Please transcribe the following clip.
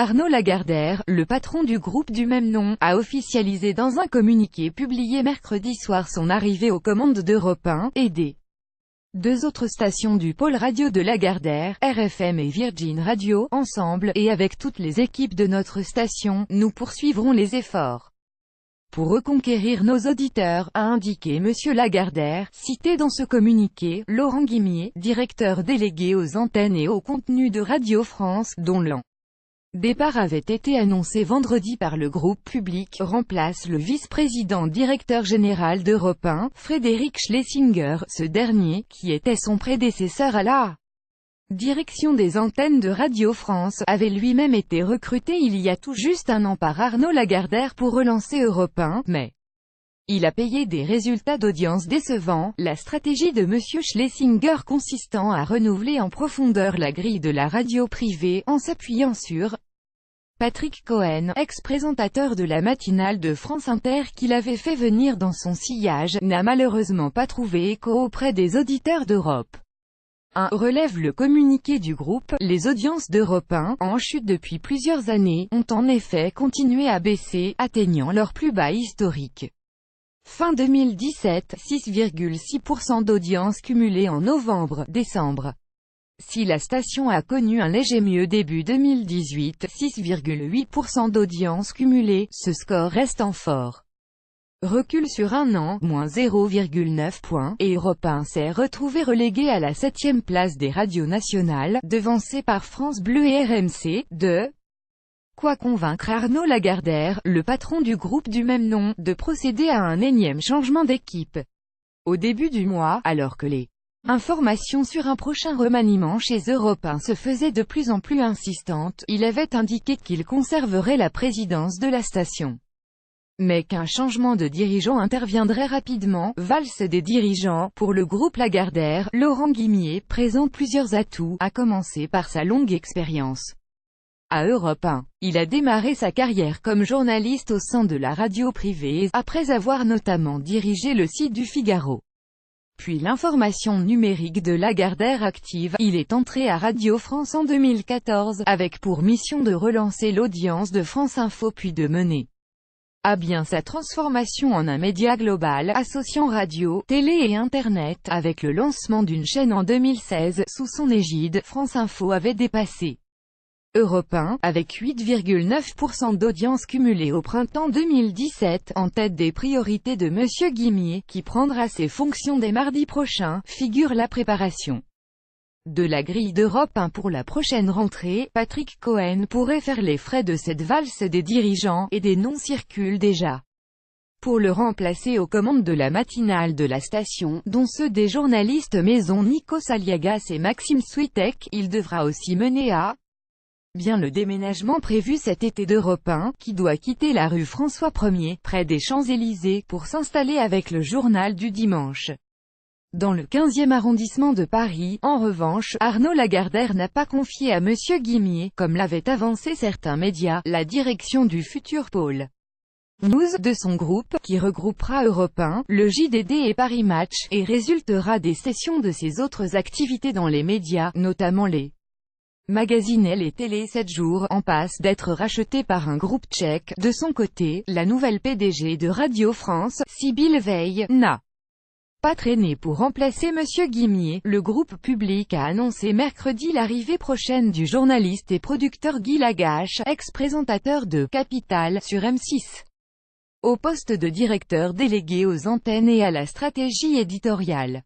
Arnaud Lagardère, le patron du groupe du même nom, a officialisé dans un communiqué publié mercredi soir son arrivée aux commandes d'Europe 1, et des deux autres stations du pôle radio de Lagardère, RFM et Virgin Radio. Ensemble, et avec toutes les équipes de notre station, nous poursuivrons les efforts pour reconquérir nos auditeurs, a indiqué Monsieur Lagardère, cité dans ce communiqué. Laurent Guimier, directeur délégué aux antennes et au contenu de Radio France, dont l'an départ avait été annoncé vendredi par le groupe public, remplace le vice-président directeur général d'Europe 1, Frédéric Schlesinger, ce dernier, qui était son prédécesseur à la direction des antennes de Radio France, avait lui-même été recruté il y a tout juste un an par Arnaud Lagardère pour relancer Europe 1, mais il a payé des résultats d'audience décevants, la stratégie de Monsieur Schlesinger consistant à renouveler en profondeur la grille de la radio privée, en s'appuyant sur Patrick Cohen, ex-présentateur de la matinale de France Inter qu'il avait fait venir dans son sillage, n'a malheureusement pas trouvé écho auprès des auditeurs d'Europe 1, relève le communiqué du groupe. Les audiences d'Europe 1, en chute depuis plusieurs années, ont en effet continué à baisser, atteignant leur plus bas historique. Fin 2017, 6,6% d'audience cumulée en novembre-décembre. Si la station a connu un léger mieux début 2018, 6,8% d'audience cumulée, ce score reste en fort recul sur un an, moins 0,9 points, et Europe 1 s'est retrouvé relégué à la 7e place des radios nationales, devancé par France Bleu et RMC, de quoi convaincre Arnaud Lagardère, le patron du groupe du même nom, de procéder à un énième changement d'équipe au début du mois, alors que les informations sur un prochain remaniement chez Europe 1 se faisaient de plus en plus insistantes. Il avait indiqué qu'il conserverait la présidence de la station, mais qu'un changement de dirigeant interviendrait rapidement. Valse des dirigeants. Pour le groupe Lagardère, Laurent Guimier présente plusieurs atouts, à commencer par sa longue expérience à Europe 1. Il a démarré sa carrière comme journaliste au sein de la radio privée, après avoir notamment dirigé le site du Figaro, puis l'information numérique de Lagardère Active. Il est entré à Radio France en 2014, avec pour mission de relancer l'audience de France Info puis de mener à bien sa transformation en un média global, associant radio, télé et Internet. Avec le lancement d'une chaîne en 2016, sous son égide, France Info avait dépassé Europe 1, avec 8,9% d'audience cumulée au printemps 2017, en tête des priorités de Monsieur Guimier, qui prendra ses fonctions dès mardi prochain, figure la préparation de la grille d'Europe 1 pour la prochaine rentrée. Patrick Cohen pourrait faire les frais de cette valse des dirigeants, et des noms circulent déjà pour le remplacer aux commandes de la matinale de la station, dont ceux des journalistes maison Nikos Aliagas et Maxime Switek. Il devra aussi mener à bien le déménagement prévu cet été d'Europe 1, qui doit quitter la rue François 1er, près des Champs-Élysées, pour s'installer avec le journal du dimanche dans le 15e arrondissement de Paris. En revanche, Arnaud Lagardère n'a pas confié à Monsieur Guimier, comme l'avaient avancé certains médias, la direction du futur pôle news de son groupe, qui regroupera Europe 1, le JDD et Paris Match, et résultera des cessions de ses autres activités dans les médias, notamment les magazines et les télé 7 jours, en passe d'être racheté par un groupe tchèque. De son côté, la nouvelle PDG de Radio France, Sybille Veil, n'a pas traîné pour remplacer Monsieur Guimier. Le groupe public a annoncé mercredi l'arrivée prochaine du journaliste et producteur Guy Lagache, ex-présentateur de Capital sur M6, au poste de directeur délégué aux antennes et à la stratégie éditoriale.